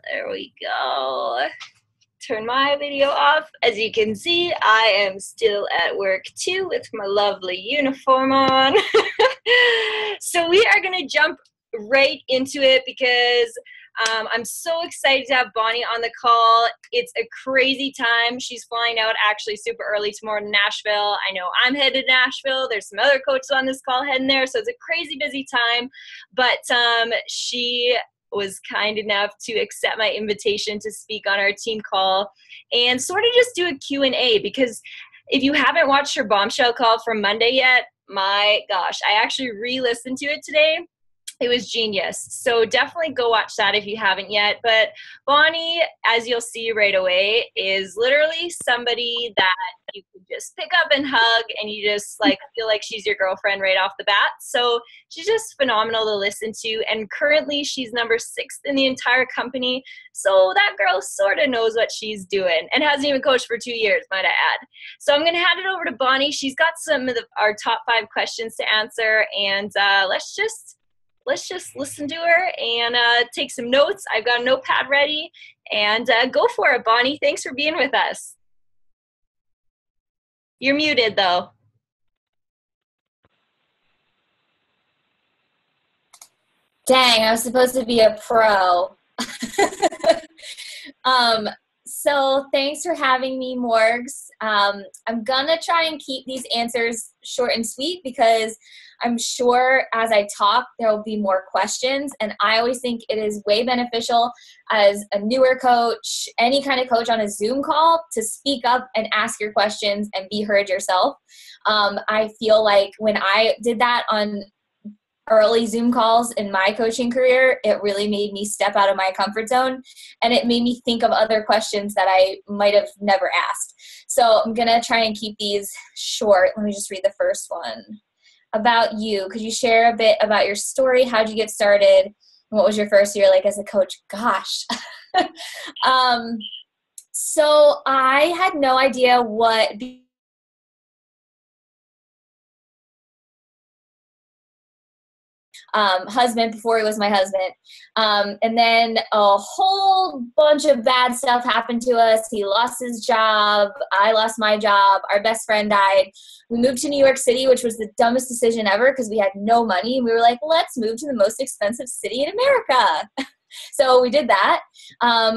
There we go. Turn my video off. As you can see, I am still at work too with my lovely uniform on. So we are going to jump right into it because I'm so excited to have Bonnie on the call. It's a crazy time. She's flying out actually super early tomorrow to Nashville. I know I'm headed to Nashville. There's some other coaches on this call heading there, so it's a crazy busy time. But she was kind enough to accept my invitation to speak on our team call and sort of just do a Q&A, because if you haven't watched her bombshell call from Monday yet, my gosh, I actually re-listened to it today. It was genius. So definitely go watch that if you haven't yet. But Bonnie, as you'll see right away, is literally somebody that you can just pick up and hug, and you just like feel like she's your girlfriend right off the bat. So she's just phenomenal to listen to. And currently she's number 6 in the entire company. So that girl sort of knows what she's doing and hasn't even coached for 2 years, might I add. So I'm going to hand it over to Bonnie. She's got some of our top 5 questions to answer, and let's just listen to her and take some notes. I've got a notepad ready, and go for it, Bonnie. Thanks for being with us. You're muted, though. Dang, I was supposed to be a pro. So thanks for having me, Morgs. I'm going to try and keep these answers short and sweet because I'm sure as I talk, there will be more questions. And I always think it is way beneficial as a newer coach, any kind of coach on a Zoom call, to speak up and ask your questions and be heard yourself. I feel like when I did that on early Zoom calls in my coaching career, it really made me step out of my comfort zone, and it made me think of other questions that I might have never asked. So I'm going to try and keep these short. Let me just read the first one. About you. Could you share a bit about your story? How'd you get started? What was your first year like as a coach? Gosh. So I had no idea what husband before he was my husband. And then a whole bunch of bad stuff happened to us. He lost his job. I lost my job. Our best friend died. We moved to New York City, which was the dumbest decision ever because we had no money. And we were like, let's move to the most expensive city in America. So we did that.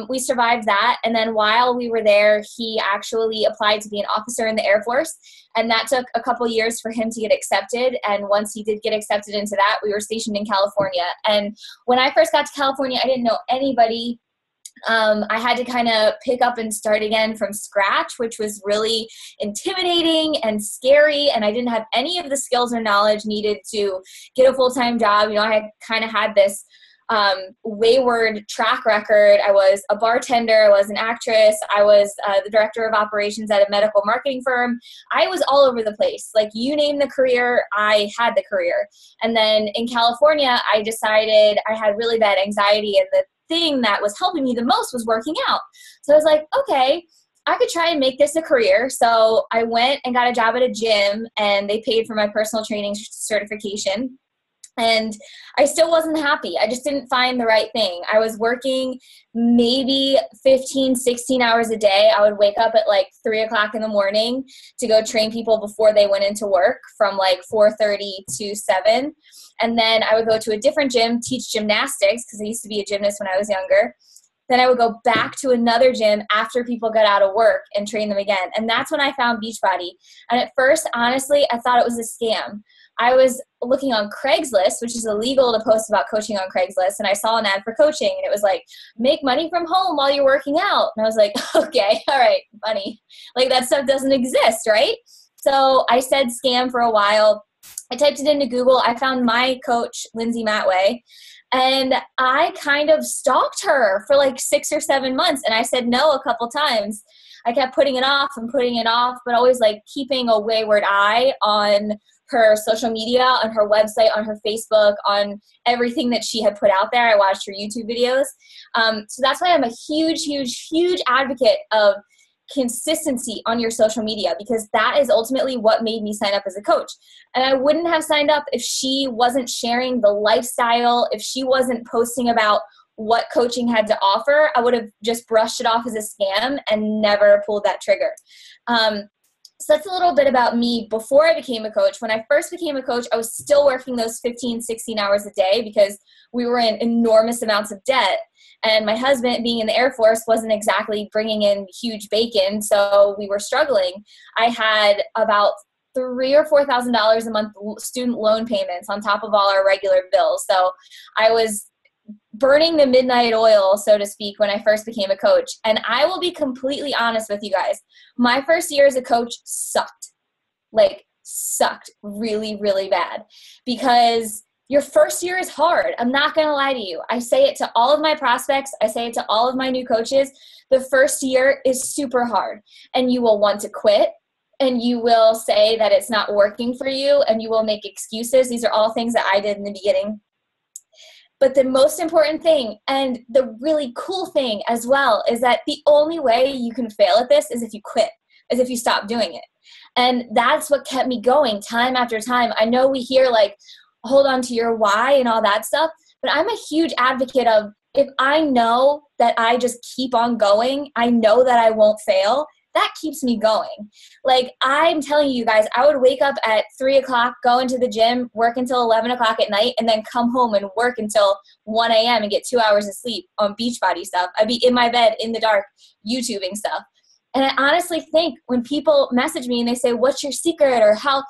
We survived that. And then while we were there, he actually applied to be an officer in the Air Force. And that took a couple years for him to get accepted. And once he did get accepted into that, we were stationed in California. And when I first got to California, I didn't know anybody. I had to kind of pick up and start again from scratch, which was really intimidating and scary. And I didn't have any of the skills or knowledge needed to get a full-time job. You know, I kind of had this wayward track record. I was a bartender, I was an actress, I was the director of operations at a medical marketing firm. I was all over the place. Like, you name the career, I had the career. And then in California, I decided I had really bad anxiety, and the thing that was helping me the most was working out. So I was like, okay, I could try and make this a career. So I went and got a job at a gym, and they paid for my personal training certification. And I still wasn't happy. I just didn't find the right thing. I was working maybe 15, 16 hours a day. I would wake up at like 3 o'clock in the morning to go train people before they went into work from like 4:30 to 7. And then I would go to a different gym, teach gymnastics, because I used to be a gymnast when I was younger. Then I would go back to another gym after people got out of work and train them again. And that's when I found Beachbody. And at first, honestly, I thought it was a scam. I was looking on Craigslist, which is illegal to post about coaching on Craigslist, and I saw an ad for coaching, and it was like, make money from home while you're working out. And I was like, okay, all right, money. Like, that stuff doesn't exist, right? So I said scam for a while. I typed it into Google. I found my coach, Lindsay Matway, and I kind of stalked her for like 6 or 7 months, and I said no a couple times. I kept putting it off and putting it off, but always like keeping a wayward eye on her social media, on her website, on her Facebook, on everything that she had put out there. I watched her YouTube videos. So that's why I'm a huge, huge, huge advocate of consistency on your social media, because that is ultimately what made me sign up as a coach. And I wouldn't have signed up if she wasn't sharing the lifestyle, if she wasn't posting about what coaching had to offer, I would have just brushed it off as a scam and never pulled that trigger. So that's a little bit about me before I became a coach. When I first became a coach, I was still working those 15, 16 hours a day because we were in enormous amounts of debt. And my husband, being in the Air Force, wasn't exactly bringing in huge bacon, so we were struggling. I had about $3,000 or $4,000 a month student loan payments on top of all our regular bills. So I was burning the midnight oil, so to speak, when I first became a coach. And I will be completely honest with you guys. My first year as a coach sucked. Like, sucked really, really bad. Because your first year is hard. I'm not going to lie to you. I say it to all of my prospects. I say it to all of my new coaches. The first year is super hard. And you will want to quit. And you will say that it's not working for you. And you will make excuses. These are all things that I did in the beginning. But the most important thing, and the really cool thing as well, is that the only way you can fail at this is if you quit, is if you stop doing it. And that's what kept me going time after time. I know we hear like, hold on to your why and all that stuff, but I'm a huge advocate of, if I know that I just keep on going, I know that I won't fail, that keeps me going. Like, I'm telling you guys, I would wake up at 3 o'clock, go into the gym, work until 11 o'clock at night, and then come home and work until 1 a.m. and get 2 hours of sleep on Beachbody stuff. I'd be in my bed in the dark, YouTubing stuff. And I honestly think when people message me and they say, what's your secret? Or how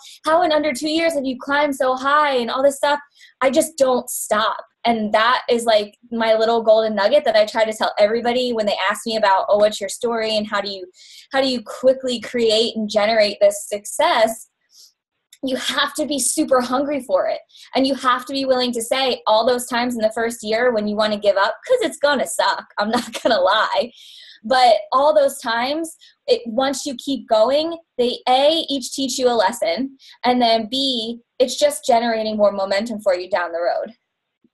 in under 2 years have you climbed so high and all this stuff? I just don't stop. And that is like my little golden nugget that I try to tell everybody when they ask me about, oh, what's your story? And how do you quickly create and generate this success? You have to be super hungry for it. And you have to be willing to say all those times in the first year when you want to give up, because it's going to suck. I'm not going to lie. But all those times, once you keep going, they A, each teach you a lesson, and then B, it's just generating more momentum for you down the road.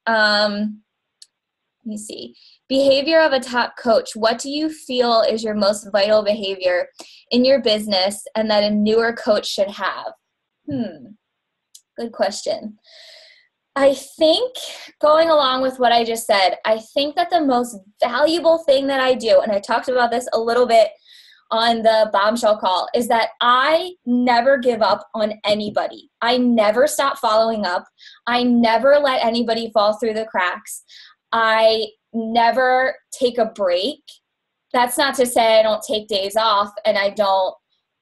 Let me see. Behavior of a top coach. What do you feel is your most vital behavior in your business and that a newer coach should have? Good question. I think, going along with what I just said, I think that the most valuable thing that I do, and I talked about this a little bit on the bombshell call, is that I never give up on anybody. I never stop following up. I never let anybody fall through the cracks. I never take a break. That's not to say I don't take days off and I don't,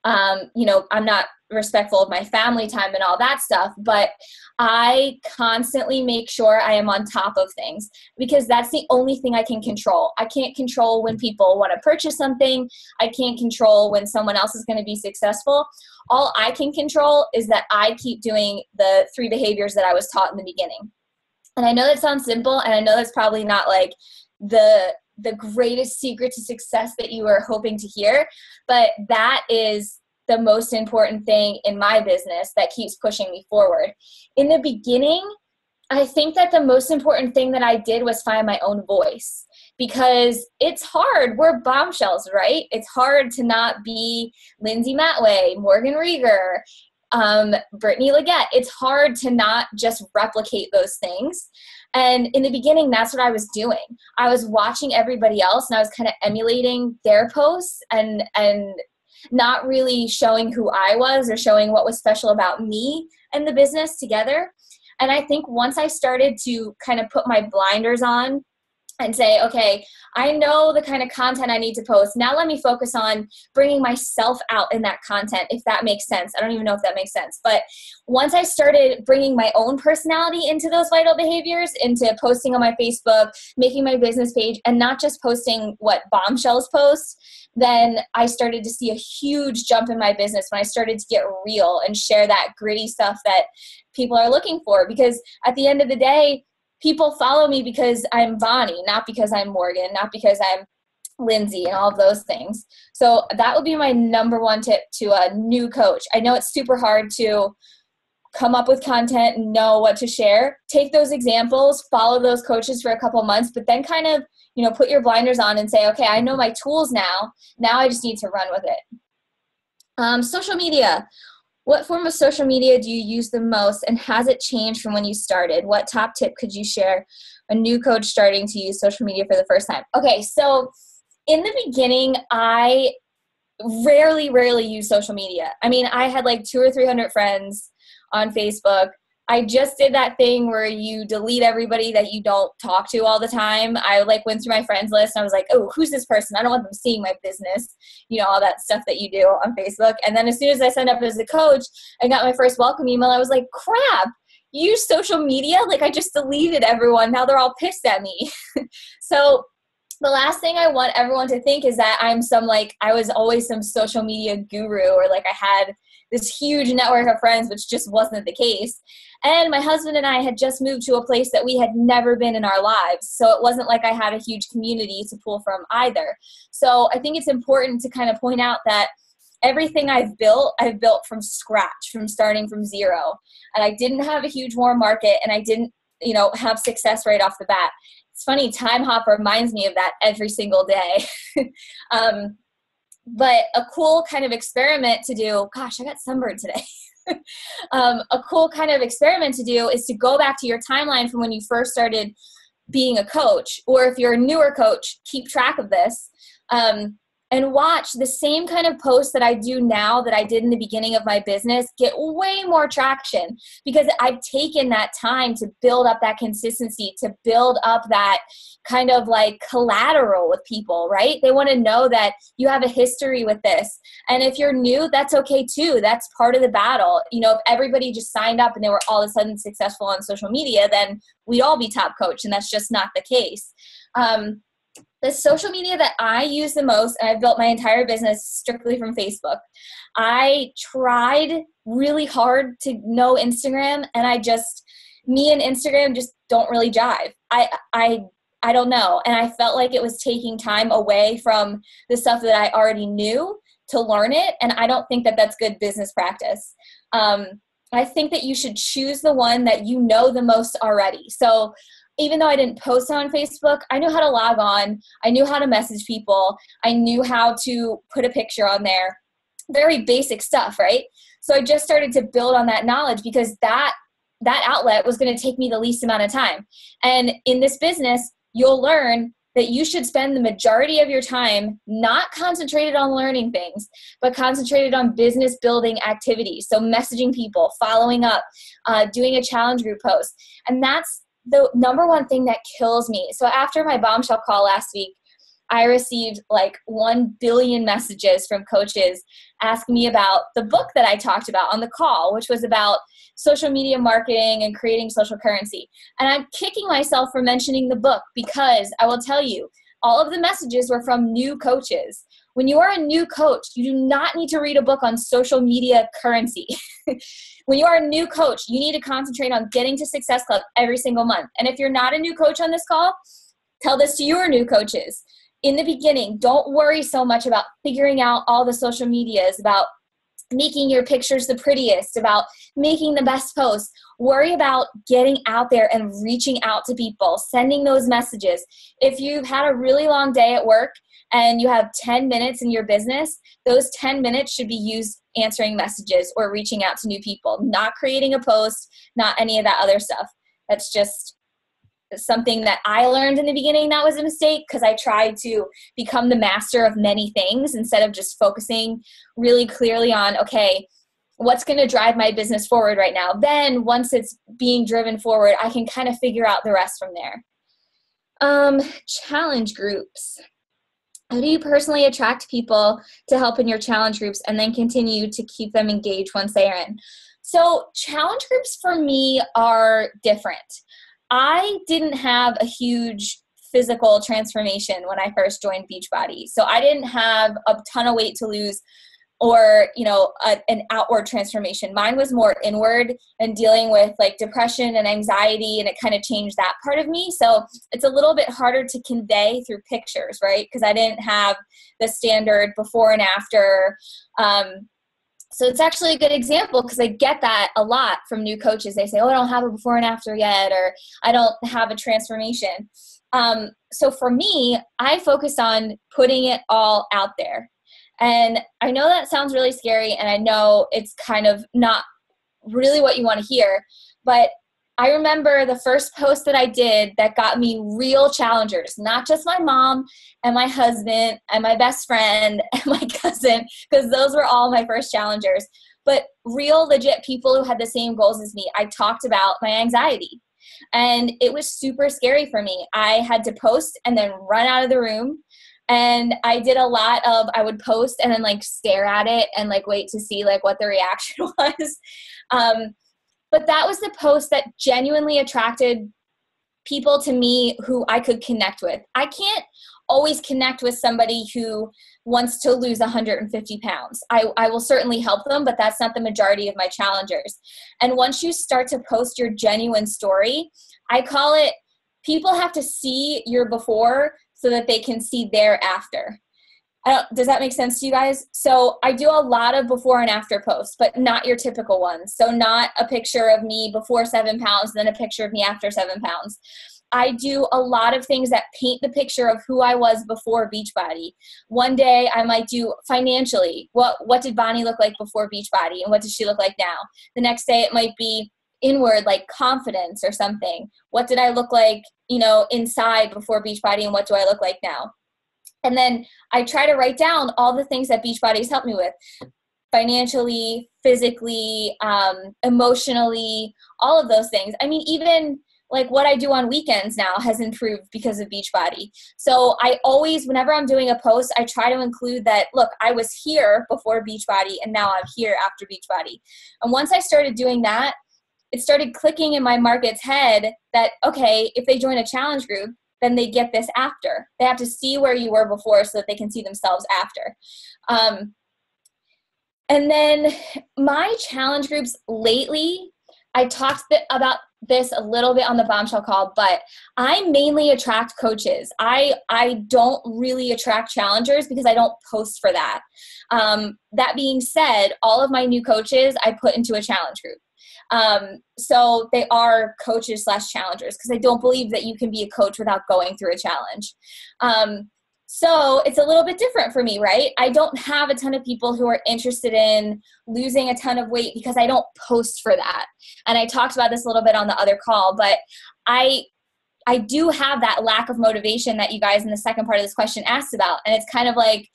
I'm not respectful of my family time and all that stuff, but I constantly make sure I am on top of things because that's the only thing I can control. I can't control when people want to purchase something. I can't control when someone else is going to be successful. All I can control is that I keep doing the 3 behaviors that I was taught in the beginning. And I know that sounds simple, and I know that's probably not like the greatest secret to success that you were hoping to hear, but that is the most important thing in my business that keeps pushing me forward. In the beginning, I think that the most important thing that I did was find my own voice because it's hard. We're bombshells, right? It's hard to not be Lindsay Matway, Morgan Rieger, Brittany Leggett. It's hard to not just replicate those things. And in the beginning, that's what I was doing. I was watching everybody else and I was kind of emulating their posts and not really showing who I was or showing what was special about me and the business together. And I think once I started to kind of put my blinders on and say, okay, I know the kind of content I need to post. Now let me focus on bringing myself out in that content, if that makes sense. I don't even know if that makes sense. But once I started bringing my own personality into those vital behaviors, into posting on my Facebook, making my business page, and not just posting what bombshells post, then I started to see a huge jump in my business when I started to get real and share that gritty stuff that people are looking for. Because at the end of the day, people follow me because I'm Bonnie, not because I'm Morgan, not because I'm Lindsay and all of those things. So that would be my number one tip to a new coach. I know it's super hard to come up with content and know what to share. Take those examples, follow those coaches for a couple months, but then kind of, put your blinders on and say, okay, I know my tools now. Now I just need to run with it. Social media. What form of social media do you use the most, and has it changed from when you started? What top tip could you share a new coach starting to use social media for the first time? Okay, so in the beginning, I rarely use social media. I mean, I had like 200 or 300 friends on Facebook. I just did that thing where you delete everybody that you don't talk to all the time. I like went through my friends list and I was like, oh, who's this person? I don't want them seeing my business, all that stuff that you do on Facebook. And then as soon as I signed up as a coach and got my first welcome email, I was like, crap, you use social media? Like I just deleted everyone. Now they're all pissed at me. So the last thing I want everyone to think is that I was always some social media guru, or like I had this huge network of friends, which just wasn't the case. And my husband and I had just moved to a place that we had never been in our lives. So it wasn't like I had a huge community to pull from either. So I think it's important to kind of point out that everything I've built from scratch, from starting from zero. And I didn't have a huge warm market, and I didn't, have success right off the bat. It's funny, Time Hopper reminds me of that every single day. But a cool kind of experiment to do, gosh, I got sunburned today. A cool kind of experiment to do is to go back to your timeline from when you first started being a coach, or if you're a newer coach, keep track of this, and watch the same kind of posts that I do now that I did in the beginning of my business get way more traction, because I've taken that time to build up that consistency, to build up that kind of like collateral with people, right? They want to know that you have a history with this. And if you're new, that's okay too. That's part of the battle. If everybody just signed up and they were all of a sudden successful on social media, then we'd all be top coach, and that's just not the case. The social media that I use the most, and I've built my entire business strictly from Facebook. I tried really hard to know Instagram, and me and Instagram just don't really jive. I don't know. And I felt like it was taking time away from the stuff that I already knew to learn it. And I don't think that that's good business practice. I think that you should choose the one that you know the most already. So even though I didn't post on Facebook, I knew how to log on. I knew how to message people. I knew how to put a picture on there. Very basic stuff, right? So I just started to build on that knowledge, because that outlet was going to take me the least amount of time. And in this business, you'll learn that you should spend the majority of your time not concentrated on learning things, but concentrated on business building activities. So messaging people, following up, doing a challenge group post. And that's the number one thing that kills me. So after my bombshell call last week, I received like 1 billion messages from coaches asking me about the book that I talked about on the call, which was about social media marketing and creating social currency. And I'm kicking myself for mentioning the book, because I will tell you, all of the messages were from new coaches. When you are a new coach, you do not need to read a book on social media currency. When you are a new coach, you need to concentrate on getting to Success Club every single month. And if you're not a new coach on this call, tell this to your new coaches. In the beginning, don't worry so much about figuring out all the social medias, about making your pictures the prettiest, about making the best posts. Worry about getting out there and reaching out to people, sending those messages. If you've had a really long day at work and you have 10 minutes in your business, those 10 minutes should be used answering messages or reaching out to new people, not creating a post, not any of that other stuff. That's just something that I learned in the beginning that was a mistake, because I tried to become the master of many things instead of just focusing really clearly on, okay, what's going to drive my business forward right now? Then once it's being driven forward, I can kind of figure out the rest from there. Challenge groups. How do you personally attract people to help in your challenge groups and then continue to keep them engaged once they are in? So challenge groups for me are different. I didn't have a huge physical transformation when I first joined Beachbody. So I didn't have a ton of weight to lose or, an outward transformation. Mine was more inward and dealing with like depression and anxiety, and it kind of changed that part of me. So it's a little bit harder to convey through pictures, right? Because I didn't have the standard before and after. So it's actually a good example, because I get that a lot from new coaches. They say, oh, I don't have a before and after yet, or I don't have a transformation. So for me, I focused on putting it all out there. And I know that sounds really scary, and I know it's kind of not really what you want to hear, but I remember the first post that I did that got me real challengers, not just my mom and my husband and my best friend and my cousin, because those were all my first challengers, but real legit people who had the same goals as me. I talked about my anxiety, and it was super scary for me. I had to post and then run out of the room. And I did a lot of, I would post and then like stare at it and like wait to see like what the reaction was. But that was the post that genuinely attracted people to me who I could connect with. I can't always connect with somebody who wants to lose 150 pounds. I will certainly help them, but that's not the majority of my challengers. And once you start to post your genuine story, I call it, people have to see your before so that they can see their after. Does that make sense to you guys? So I do a lot of before and after posts, but not your typical ones. So not a picture of me before 7 pounds, then a picture of me after 7 pounds. I do a lot of things that paint the picture of who I was before Beachbody. One day I might do financially. What did Bonnie look like before Beachbody, and what does she look like now? The next day it might be inward, like confidence or something. What did I look like, inside before Beachbody, and what do I look like now? And then I try to write down all the things that Beachbody has helped me with, financially, physically, emotionally, all of those things. I mean, even like what I do on weekends now has improved because of Beachbody. So I always, whenever I'm doing a post, I try to include that, look, I was here before Beachbody and now I'm here after Beachbody. And once I started doing that, it started clicking in my market's head that, okay, if they join a challenge group, then they get this after. They have to see where you were before so that they can see themselves after. And then my challenge groups lately, I talked about this a little bit on the Bombshell call, but I mainly attract coaches. I don't really attract challengers because I don't post for that. That being said, all of my new coaches I put into a challenge group. So they are coaches / challengers because I don't believe that you can be a coach without going through a challenge. So it's a little bit different for me, right? I don't have a ton of people who are interested in losing a ton of weight because I don't post for that. And I talked about this a little bit on the other call, but I do have that lack of motivation that you guys in the second part of this question asked about. And it's kind of like,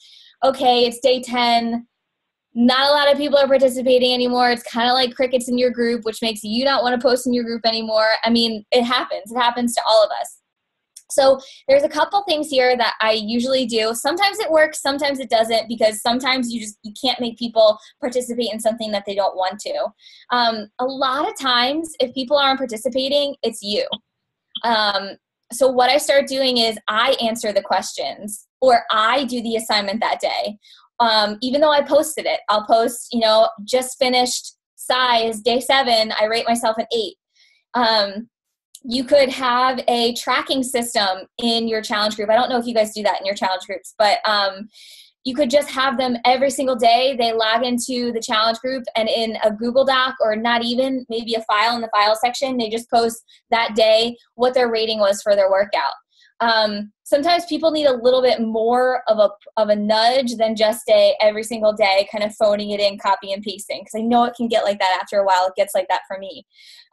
okay, it's day 10. Not a lot of people are participating anymore. It's kind of like crickets in your group, which makes you not want to post in your group anymore. I mean, it happens. It happens to all of us. So there's a couple things here that I usually do. Sometimes it works, sometimes it doesn't, because sometimes you can't make people participate in something that they don't want to. A lot of times, if people aren't participating, it's you. So what I start doing is I answer the questions, or I do the assignment that day. Even though I posted it, I'll post, just finished size day 7, I rate myself an 8. You could have a tracking system in your challenge group. I don't know if you guys do that in your challenge groups, but you could just have them every single day. They log into the challenge group, and in a Google Doc, or not even, maybe a file in the file section, they just post that day what their rating was for their workout. Sometimes people need a little bit more of a nudge than just every single day kind of phoning it in, copy and pasting, because I know it can get like that after a while. It gets like that for me.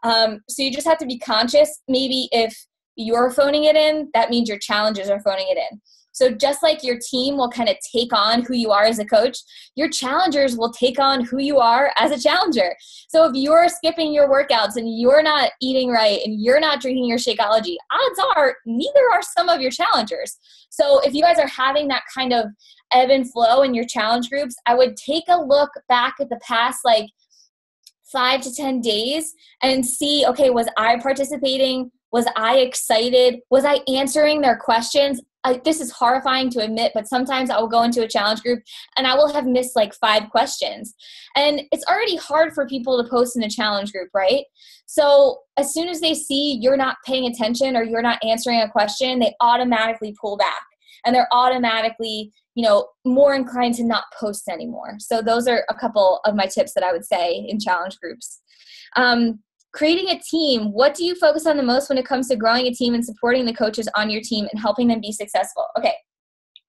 So you just have to be conscious. Maybe if you're phoning it in, that means your challengers are phoning it in. So just like your team will kind of take on who you are as a coach, your challengers will take on who you are as a challenger. So if you're skipping your workouts and you're not eating right and you're not drinking your Shakeology, odds are neither are some of your challengers. So if you guys are having that kind of ebb and flow in your challenge groups, I would take a look back at the past 5 to 10 days and see, okay, was I participating? Was I excited? Was I answering their questions? This is horrifying to admit, but sometimes I will go into a challenge group and I will have missed 5 questions. And it's already hard for people to post in a challenge group, right? So as soon as they see you're not paying attention or you're not answering a question, they automatically pull back. And they're automatically, more inclined to not post anymore. So those are a couple of my tips that I would say in challenge groups. Creating a team. What do you focus on the most when it comes to growing a team and supporting the coaches on your team and helping them be successful? Okay,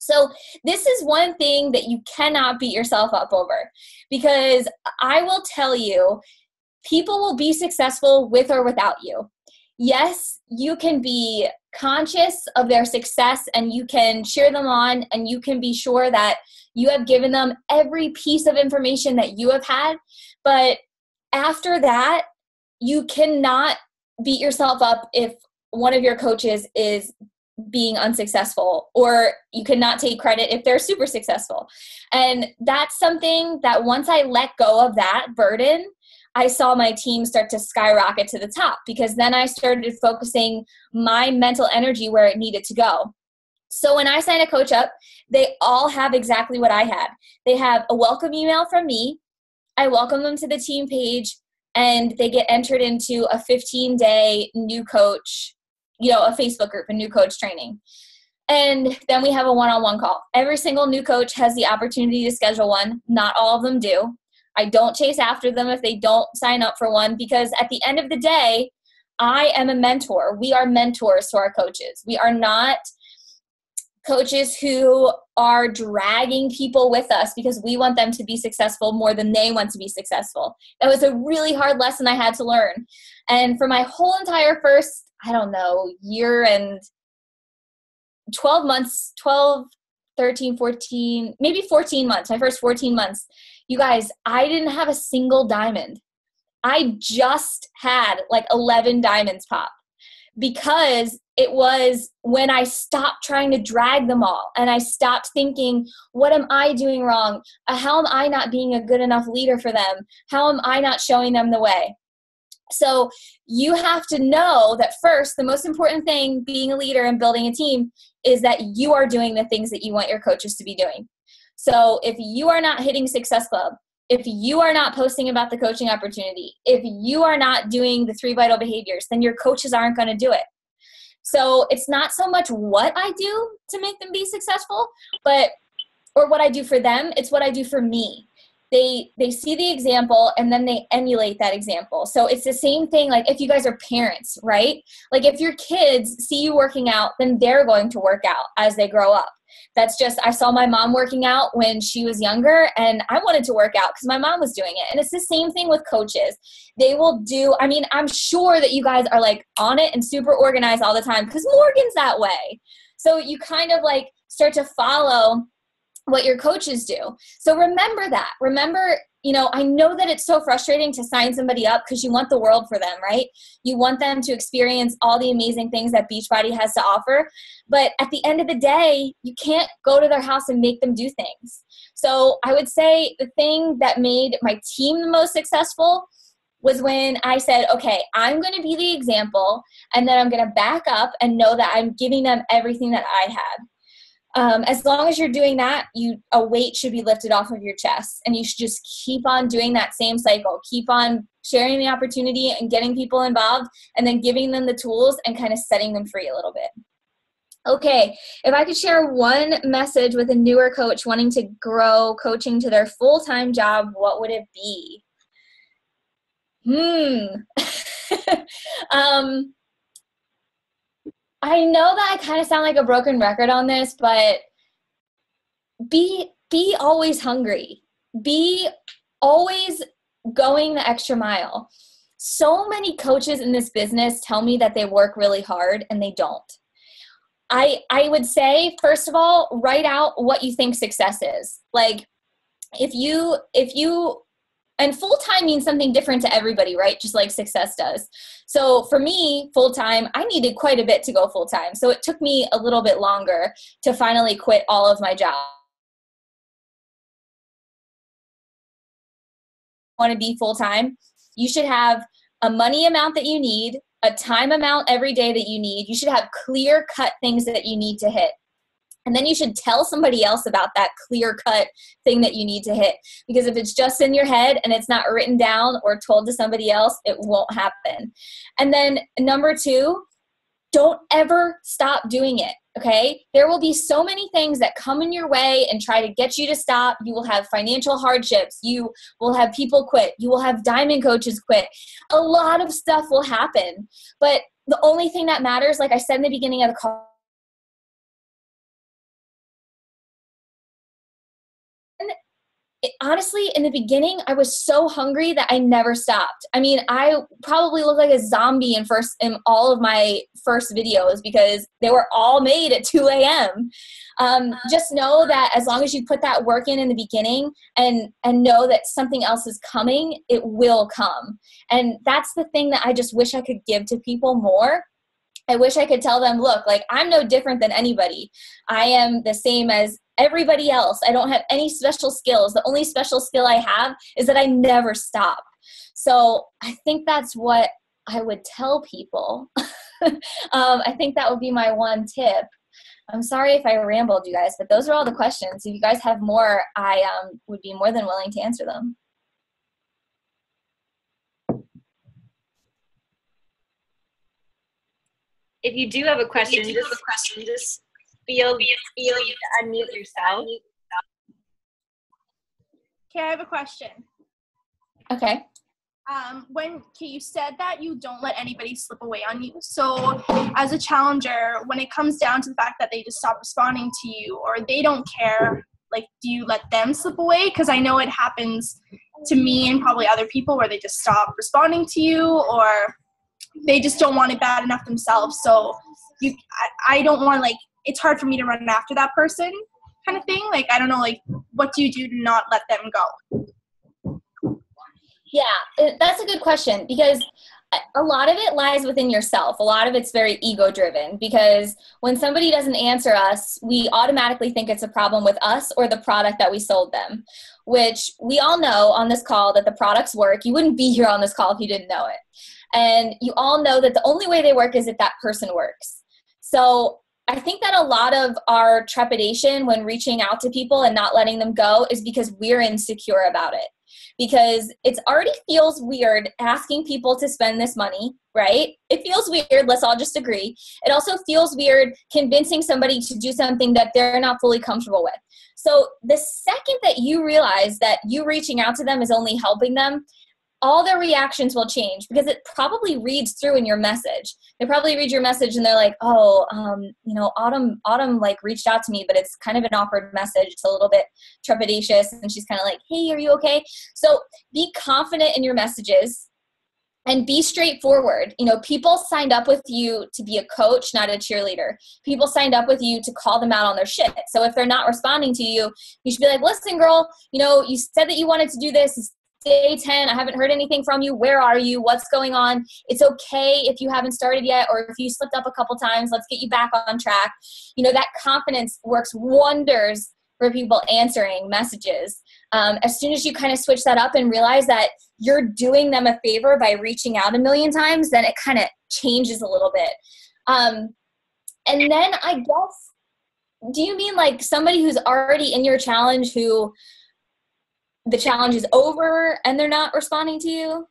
So this is one thing that you cannot beat yourself up over, because I will tell you, people will be successful with or without you. Yes, you can be conscious of their success and you can cheer them on, and you can be sure that you have given them every piece of information that you have had. But after that, you cannot beat yourself up if one of your coaches is being unsuccessful, or you cannot take credit if they're super successful. And that's something that once I let go of that burden, I saw my team start to skyrocket to the top, because then I started focusing my mental energy where it needed to go. So when I sign a coach up, they all have exactly what I had. They have a welcome email from me. I welcome them to the team page, and they get entered into a 15-day new coach, a Facebook group, a new coach training. And then we have a one-on-one call. Every single new coach has the opportunity to schedule one. Not all of them do. I don't chase after them if they don't sign up for one, because at the end of the day, I am a mentor. We are mentors to our coaches. We are not coaches who are dragging people with us because we want them to be successful more than they want to be successful. That was a really hard lesson I had to learn. And for my whole entire first, year and 12 months, 12, 13, 14, maybe 14 months, my first 14 months, you guys, I didn't have a single diamond. I just had like 11 diamonds pop, because it was when I stopped trying to drag them all and I stopped thinking, what am I doing wrong? How am I not being a good enough leader for them? How am I not showing them the way? So you have to know that first, the most important thing being a leader and building a team is that you are doing the things that you want your coaches to be doing. So if you are not hitting Success Club, if you are not posting about the coaching opportunity, if you are not doing the 3 vital behaviors, then your coaches aren't going to do it. So it's not so much what I do to make them be successful, or what I do for them, it's what I do for me. They see the example and then they emulate that example. So it's the same thing like if you guys are parents, right? Like if your kids see you working out, then they're going to work out as they grow up. That's just, I saw my mom working out when she was younger and I wanted to work out because my mom was doing it. And it's the same thing with coaches. They will do, I'm sure that you guys are like on it and super organized all the time because Morgan's that way. So you kind of like start to follow what your coaches do. So remember that. Remember, I know that it's so frustrating to sign somebody up because you want the world for them, right? You want them to experience all the amazing things that Beachbody has to offer. But at the end of the day, you can't go to their house and make them do things. So I would say the thing that made my team the most successful was when I said, okay, I'm going to be the example, and then I'm going to back up and know that I'm giving them everything that I had. As long as you're doing that, a weight should be lifted off of your chest, and you should just keep on doing that same cycle. Keep on sharing the opportunity and getting people involved, and then giving them the tools and kind of setting them free a little bit. Okay, if I could share one message with a newer coach wanting to grow coaching to their full-time job, what would it be? I know that I kind of sound like a broken record on this, but be always hungry. Be always going the extra mile. So many coaches in this business tell me that they work really hard and they don't. I would say, first of all, write out what you think success is. Like if you and full-time means something different to everybody, right? Just like success does. So for me, full-time, I needed quite a bit to go full-time. So it took me a little bit longer to finally quit all of my jobs. Want to be full-time, you should have a money amount that you need, a time amount every day that you need. You should have clear-cut things that you need to hit. And then you should tell somebody else about that clear-cut thing that you need to hit. Because if it's just in your head and it's not written down or told to somebody else, it won't happen. And then number 2, don't ever stop doing it, okay? There will be so many things that come in your way and try to get you to stop. You will have financial hardships. You will have people quit. You will have diamond coaches quit. A lot of stuff will happen. But the only thing that matters, like I said in the beginning of the call, Honestly, in the beginning, I was so hungry that I never stopped. I mean, I probably looked like a zombie in all of my first videos because they were all made at 2 a.m. Just know that as long as you put that work in the beginning and know that something else is coming, it will come. And that's the thing that I just wish I could give to people more. I wish I could tell them, look, like, I'm no different than anybody. I am the same as everybody else. I don't have any special skills. The only special skill I have is that I never stop. So I think that's what I would tell people. I think that would be my one tip. I'm sorry if I rambled, you guys, but those are all the questions. If you guys have more, I would be more than willing to answer them. If you do have a question, just feel to unmute yourself. Okay, I have a question. Okay. When you said that you don't let anybody slip away on you. So as a challenger, when it comes down to the fact that they just stop responding to you or they don't care, like, do you let them slip away? Because I know it happens to me and probably other people where they just stop responding to you or they just don't want it bad enough themselves. So I don't want, like, it's hard for me to run after that person kind of thing. Like, I don't know, like, what do you do to not let them go? Yeah, that's a good question because a lot of it lies within yourself. A lot of it's very ego driven because when somebody doesn't answer us, we automatically think it's a problem with us or the product that we sold them, which we all know on this call that the products work. You wouldn't be here on this call if you didn't know it. And you all know that the only way they work is if that person works. So I think that a lot of our trepidation when reaching out to people and not letting them go is because we're insecure about it. Because it already feels weird asking people to spend this money, right? It feels weird. Let's all just agree. It also feels weird convincing somebody to do something that they're not fully comfortable with. So the second that you realize that you reaching out to them is only helping them, all their reactions will change because it probably reads through in your message. They probably read your message and they're like, oh, Autumn like reached out to me, but it's kind of an awkward message. It's a little bit trepidatious. And she's kind of like, hey, are you okay? So be confident in your messages and be straightforward. You know, people signed up with you to be a coach, not a cheerleader. People signed up with you to call them out on their shit. So if they're not responding to you, you should be like, listen, girl, you know, you said that you wanted to do this. It's day 10. I haven't heard anything from you. Where are you? What's going on? It's okay if you haven't started yet, or if you slipped up a couple times, let's get you back on track. You know, that confidence works wonders for people answering messages. As soon as you kind of switch that up and realize that you're doing them a favor by reaching out a million times, then it kind of changes a little bit. And then I guess, do you mean like somebody who's already in your challenge who the challenge is over and they're not responding to you?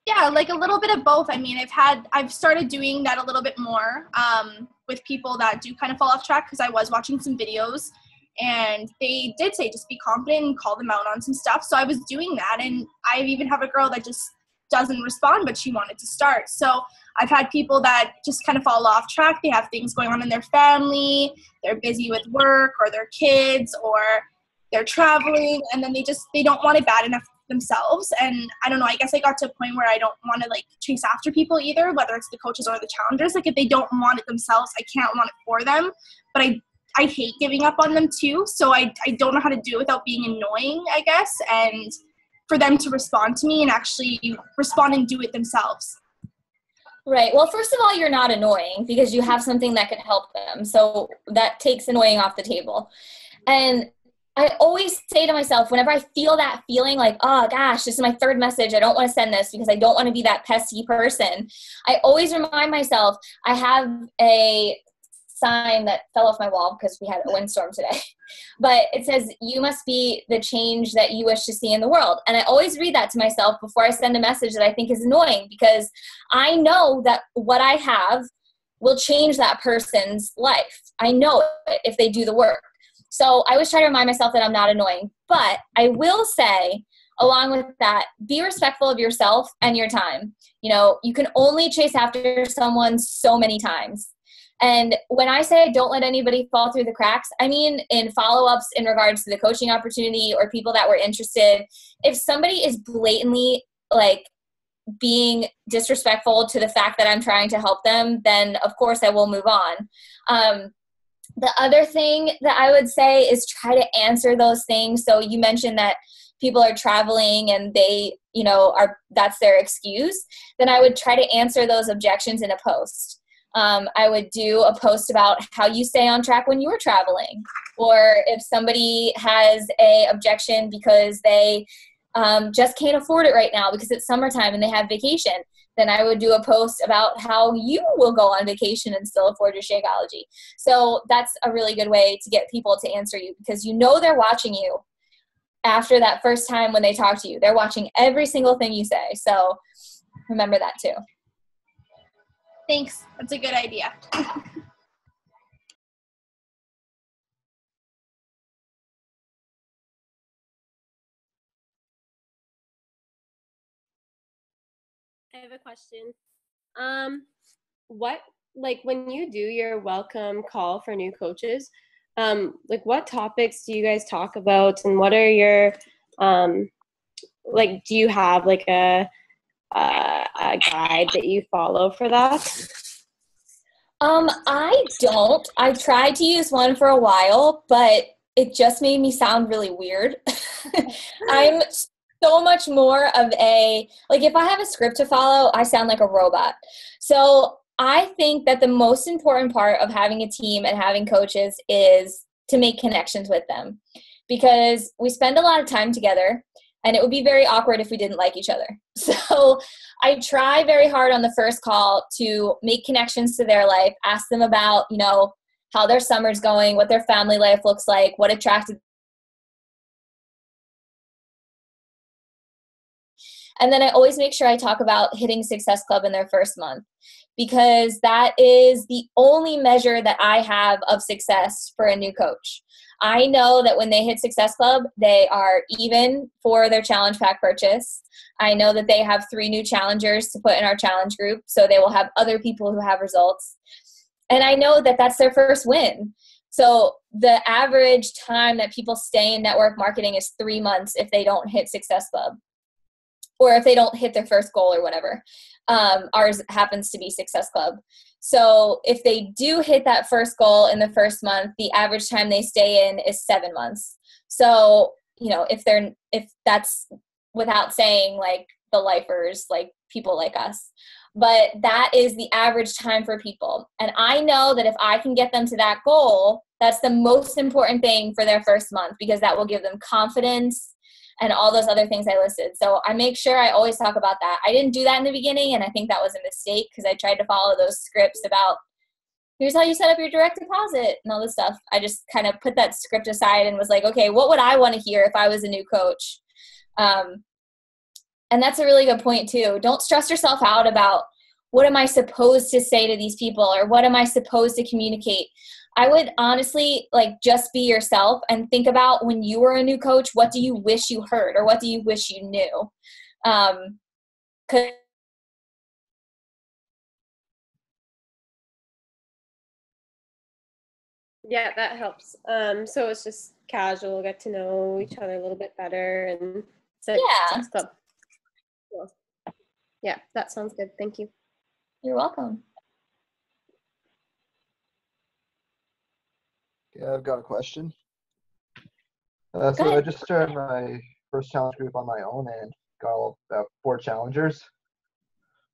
Yeah, like a little bit of both. I mean, I've started doing that a little bit more with people that do kind of fall off track because I was watching some videos and they did say just be confident and call them out on some stuff. So I was doing that, and I even have a girl that just doesn't respond, but she wanted to start. So I've had people that just kind of fall off track. They have things going on in their family, they're busy with work or their kids, or they're traveling, and then they don't want it bad enough themselves. And I don't know, I guess I got to a point where I don't want to like chase after people either, whether it's the coaches or the challengers. Like if they don't want it themselves, I can't want it for them. But I hate giving up on them too. So I don't know how to do it without being annoying, I guess, and for them to respond to me and actually respond and do it themselves. Right. Well, first of all, you're not annoying because you have something that can help them. So that takes annoying off the table. And I always say to myself, whenever I feel that feeling like, oh gosh, this is my third message, I don't want to send this because I don't want to be that pesky person, I always remind myself, I have a sign that fell off my wall because we had a windstorm today, but it says, you must be the change that you wish to see in the world. And I always read that to myself before I send a message that I think is annoying, because I know that what I have will change that person's life. I know it if they do the work. So I always try to remind myself that I'm not annoying. But I will say, along with that, be respectful of yourself and your time. You know, you can only chase after someone so many times. And when I say don't let anybody fall through the cracks, I mean in follow-ups in regards to the coaching opportunity or people that were interested. If somebody is blatantly like being disrespectful to the fact that I'm trying to help them, then of course I will move on. The other thing that I would say is try to answer those things. So you mentioned that people are traveling and they, that's their excuse. Then I would try to answer those objections in a post. I would do a post about how you stay on track when you were traveling, or if somebody has a objection because they just can't afford it right now because it's summertime and they have vacation, then I would do a post about how you will go on vacation and still afford your Shakeology. So that's a really good way to get people to answer you, because they're watching you after that first time when they talk to you. They're watching every single thing you say. So remember that too. Thanks. That's a good idea. I have a question. When you do your welcome call for new coaches, what topics do you guys talk about, and what are your, do you have a guide that you follow for that? I don't. I tried to use one for a while, but it just made me sound really weird. I'm so much more of if I have a script to follow, I sound like a robot. So I think that the most important part of having a team and having coaches is to make connections with them, because we spend a lot of time together and it would be very awkward if we didn't like each other. So I try very hard on the first call to make connections to their life, ask them about, how their summer's going, what their family life looks like, what attracted. And then I always make sure I talk about hitting Success Club in their first month, because that is the only measure that I have of success for a new coach. I know that when they hit Success Club, they are even for their challenge pack purchase. I know that they have 3 new challengers to put in our challenge group, so they will have other people who have results. And I know that that's their first win. So the average time that people stay in network marketing is 3 months if they don't hit Success Club, or if they don't hit their first goal or whatever. Ours happens to be Success Club. So if they do hit that first goal in the first month, the average time they stay in is 7 months. So, if that's without saying the lifers, people like us, but that is the average time for people. And I know that if I can get them to that goal, that's the most important thing for their first month, because that will give them confidence and all those other things I listed. So I make sure I always talk about that. I didn't do that in the beginning, and I think that was a mistake, because I tried to follow those scripts about here's how you set up your direct deposit and all this stuff. I just kind of put that script aside and was like, okay, what would I want to hear if I was a new coach? And that's a really good point too. Don't stress yourself out about what am I supposed to say to these people, or what am I supposed to communicate? I would honestly just be yourself and think about when you were a new coach, what do you wish you heard, or what do you wish you knew? Yeah, that helps. So it's just casual, get to know each other a little bit better, and Success Club. Cool. Yeah, that sounds good. Thank you. You're welcome. Yeah, I've got a question. So I just started my first challenge group on my own and got about 4 challengers.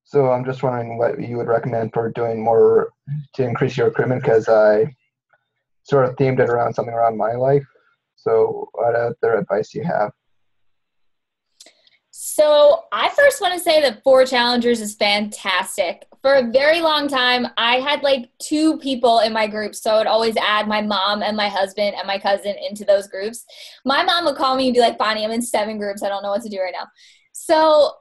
So I'm just wondering what you would recommend for doing more to increase your recruitment, because I sort of themed it around something around my life. So what other advice do you have? So I first want to say that 4 challengers is fantastic. For a very long time, I had 2 people in my group, so I would always add my mom and my husband and my cousin into those groups. My mom would call me and be like, Bonnie, I'm in 7 groups. I don't know what to do right now. So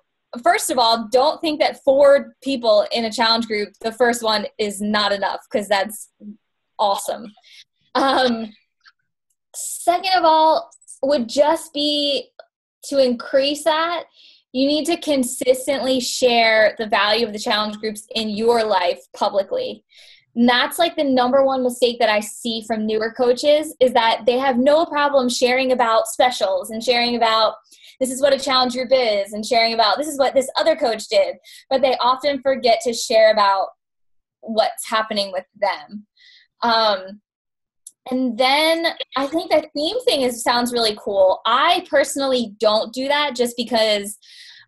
first of all, don't think that 4 people in a challenge group, the first one is not enough, because that's awesome. Second of all, would just be to increase that, you need to consistently share the value of the challenge groups in your life publicly. And that's like the number one mistake that I see from newer coaches, is that they have no problem sharing about specials and sharing about this is what a challenge group is and sharing about this is what this other coach did. But they often forget to share about what's happening with them. And then I think that theme thing sounds really cool. I personally don't do that just because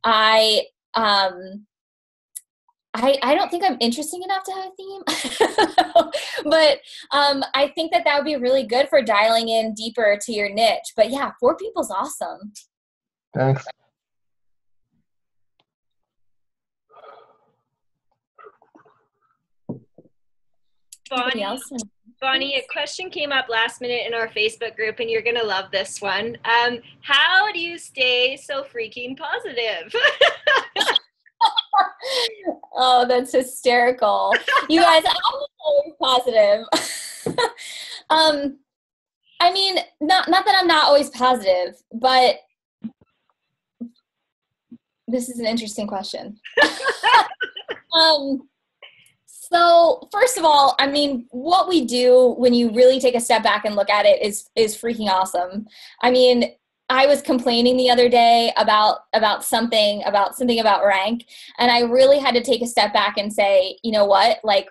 I don't think I'm interesting enough to have a theme. But I think that would be really good for dialing in deeper to your niche. But yeah, 4 people's awesome. Thanks. Bonnie, a question came up last minute in our Facebook group, and you're going to love this one. How do you stay so freaking positive? Oh, that's hysterical. You guys, I'm always positive. I mean, not that I'm not always positive, but this is an interesting question. So first of all, I mean, what we do when you really take a step back and look at it is freaking awesome. I mean, I was complaining the other day about something about rank, and I really had to take a step back and say, you know what, like,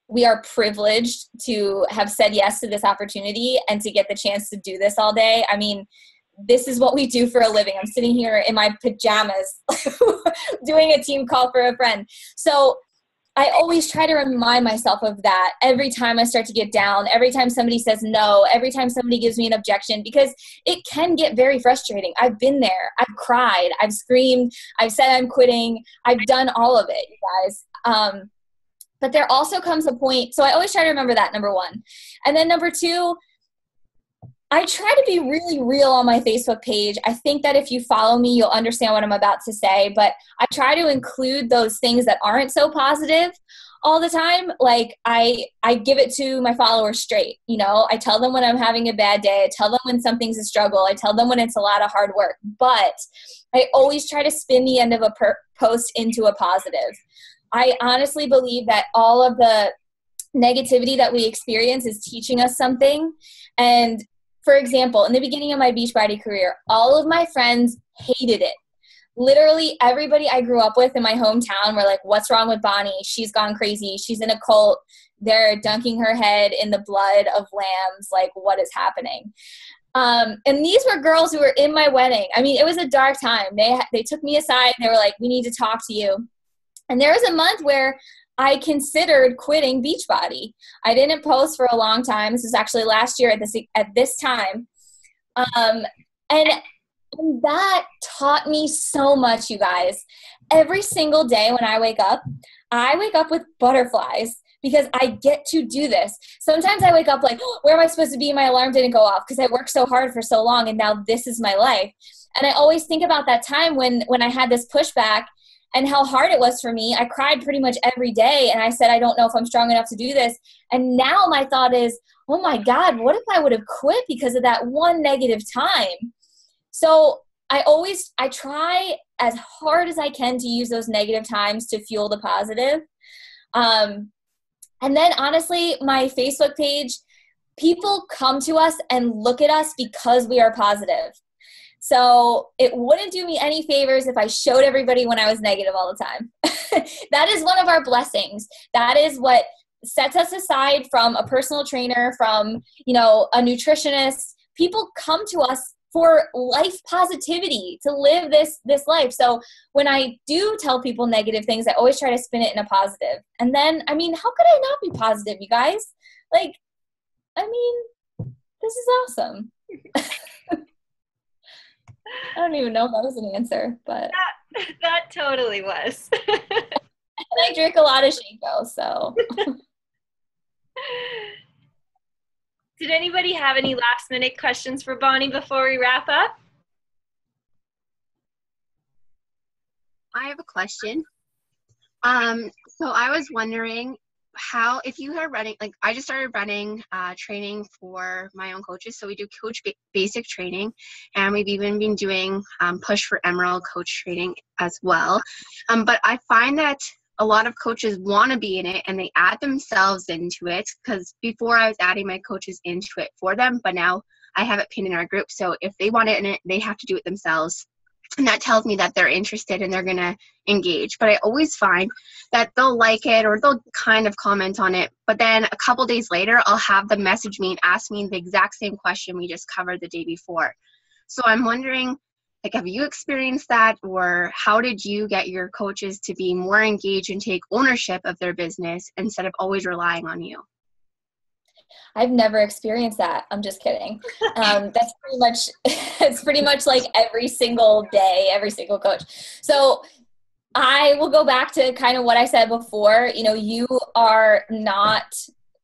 we are privileged to have said yes to this opportunity and to get the chance to do this all day. I mean, this is what we do for a living. I'm sitting here in my pajamas doing a team call for a friend. So I always try to remind myself of that every time I start to get down, every time somebody says no, every time somebody gives me an objection, because it can get very frustrating. I've been there. I've cried. I've screamed. I've said I'm quitting. I've done all of it, you guys. But there also comes a point. So I always try to remember that, number one. And then number two, I try to be really real on my Facebook page. I think that if you follow me, you'll understand what I'm about to say, but I try to include those things that aren't so positive all the time. Like I give it to my followers straight. You know, I tell them when I'm having a bad day. I tell them when something's a struggle. I tell them when it's a lot of hard work, but I always try to spin the end of a post into a positive. I honestly believe that all of the negativity that we experience is teaching us something. And for example, in the beginning of my Beachbody career, all of my friends hated it. Literally everybody I grew up with in my hometown were like, what's wrong with Bonnie? She's gone crazy. She's in a cult. They're dunking her head in the blood of lambs. Like, what is happening? And these were girls who were in my wedding. I mean, it was a dark time. They took me aside and they were like, we need to talk to you. And there was a month where I considered quitting Beachbody. I didn't post for a long time. This was actually last year at this time. And that taught me so much, you guys. Every single day when I wake up with butterflies because I get to do this. Sometimes I wake up like, oh, where am I supposed to be? My alarm didn't go off because I worked so hard for so long, and now this is my life. And I always think about that time when I had this pushback and how hard it was for me. I cried pretty much every day, and I said, I don't know if I'm strong enough to do this. And now my thought is, oh my God, what if I would have quit because of that one negative time? So I try as hard as I can to use those negative times to fuel the positive. And then honestly, my Facebook page, people come to us and look at us because we are positive. So it wouldn't do me any favors if I showed everybody when I was negative all the time. That is one of our blessings. That is what sets us aside from a personal trainer, from, you know, a nutritionist. People come to us for life positivity, to live this life. So when I do tell people negative things, I always try to spin it in a positive. And then, I mean, how could I not be positive, you guys? Like, I mean, this is awesome. I don't even know if that was an answer, but that totally was. And I drink a lot of Shinko, so. Did anybody have any last minute questions for Bonnie before we wrap up? I have a question. So I was wondering how, if you are running, like I just started running training for my own coaches. So we do coach basic training, and we've even been doing push for Emerald coach training as well. But I find that a lot of coaches want to be in it and they add themselves into it, because before I was adding my coaches into it for them, but now I have it pinned in our group. So if they want it in it, they have to do it themselves. And that tells me that they're interested and they're going to engage. But I always find that they'll like it or they'll kind of comment on it. But then a couple days later, I'll have them message me and ask me the exact same question we just covered the day before. So I'm wondering, like, have you experienced that, or how did you get your coaches to be more engaged and take ownership of their business instead of always relying on you? I've never experienced that. I'm just kidding. That's pretty much, it's pretty much like every single day, every single coach. So I will go back to kind of what I said before. You know, you are not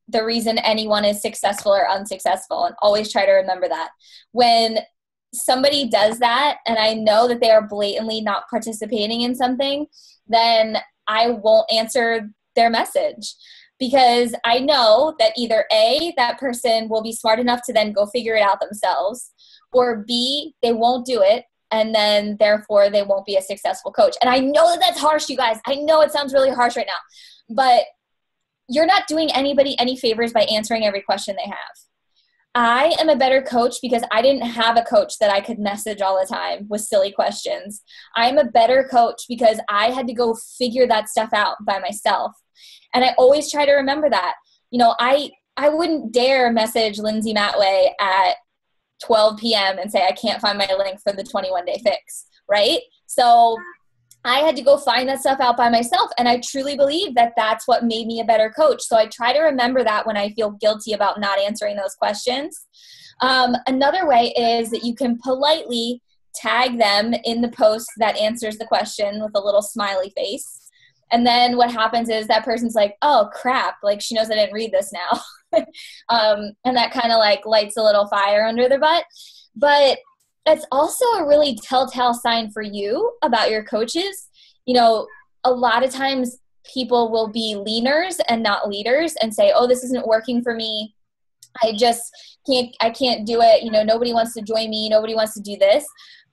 the reason anyone is successful or unsuccessful, and always try to remember that. When somebody does that and I know that they are blatantly not participating in something, then I won't answer their message, because I know that either A, that person will be smart enough to then go figure it out themselves, or B, they won't do it, and then therefore they won't be a successful coach. And I know that that's harsh, you guys. I know it sounds really harsh right now, but you're not doing anybody any favors by answering every question they have. I am a better coach because I didn't have a coach that I could message all the time with silly questions. I'm a better coach because I had to go figure that stuff out by myself. And I always try to remember that. You know, I wouldn't dare message Lindsay Matway at 12 p.m. and say, I can't find my link for the 21-day fix, right? So I had to go find that stuff out by myself. And I truly believe that that's what made me a better coach. So I try to remember that when I feel guilty about not answering those questions. Another way is that you can politely tag them in the post that answers the question with a little smiley face. And then what happens is that person's like, oh crap, like she knows I didn't read this now. And that kind of like lights a little fire under their butt. But it's also a really telltale sign for you about your coaches. You know, a lot of times people will be leaners and not leaders and say, oh, this isn't working for me. I can't do it. You know, nobody wants to join me. Nobody wants to do this.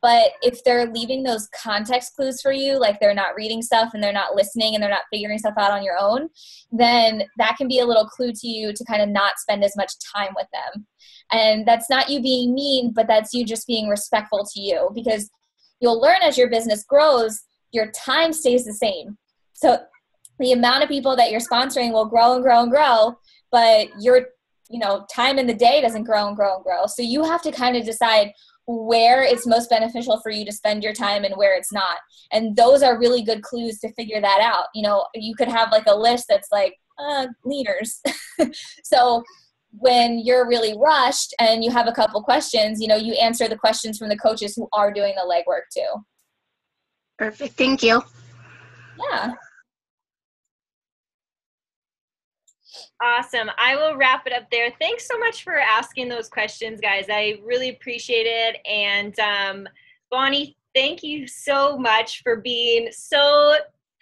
But if they're leaving those context clues for you, like they're not reading stuff and they're not listening and they're not figuring stuff out on your own, then that can be a little clue to you to kind of not spend as much time with them. And that's not you being mean, but that's you just being respectful to you, because you'll learn as your business grows, your time stays the same. So the amount of people that you're sponsoring will grow and grow and grow, but your, you know, time in the day doesn't grow and grow and grow. So you have to kind of decide where it's most beneficial for you to spend your time and where it's not. And those are really good clues to figure that out. You know, you could have like a list that's like, leaders. So when you're really rushed and you have a couple questions, you know, you answer the questions from the coaches who are doing the legwork too. Perfect. Thank you. Yeah. Awesome. I will wrap it up there. Thanks so much for asking those questions, guys. I really appreciate it. And Bonnie, thank you so much for being so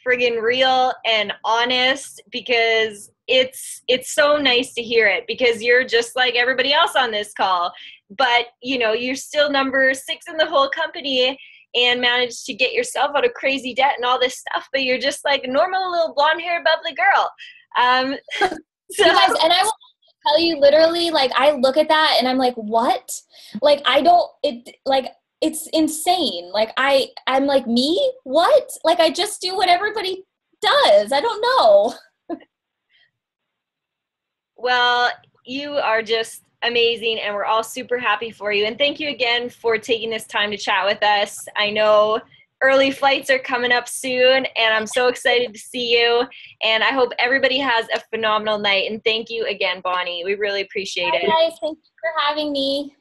friggin' real and honest, because it's so nice to hear it, because you're just like everybody else on this call, but you know, you're still number 6 in the whole company and managed to get yourself out of crazy debt and all this stuff, but you're just like a normal little blonde hair bubbly girl. So, you guys, and I will tell you literally, like, I look at that and I'm like, what? Like, it's insane. Like, I'm like, me? What? Like, I just do what everybody does. I don't know. Well, you are just amazing, and we're all super happy for you. And thank you again for taking this time to chat with us. I know early flights are coming up soon, and I'm so excited to see you. And I hope everybody has a phenomenal night. And thank you again, Bonnie. We really appreciate it. Guys, thank you for having me.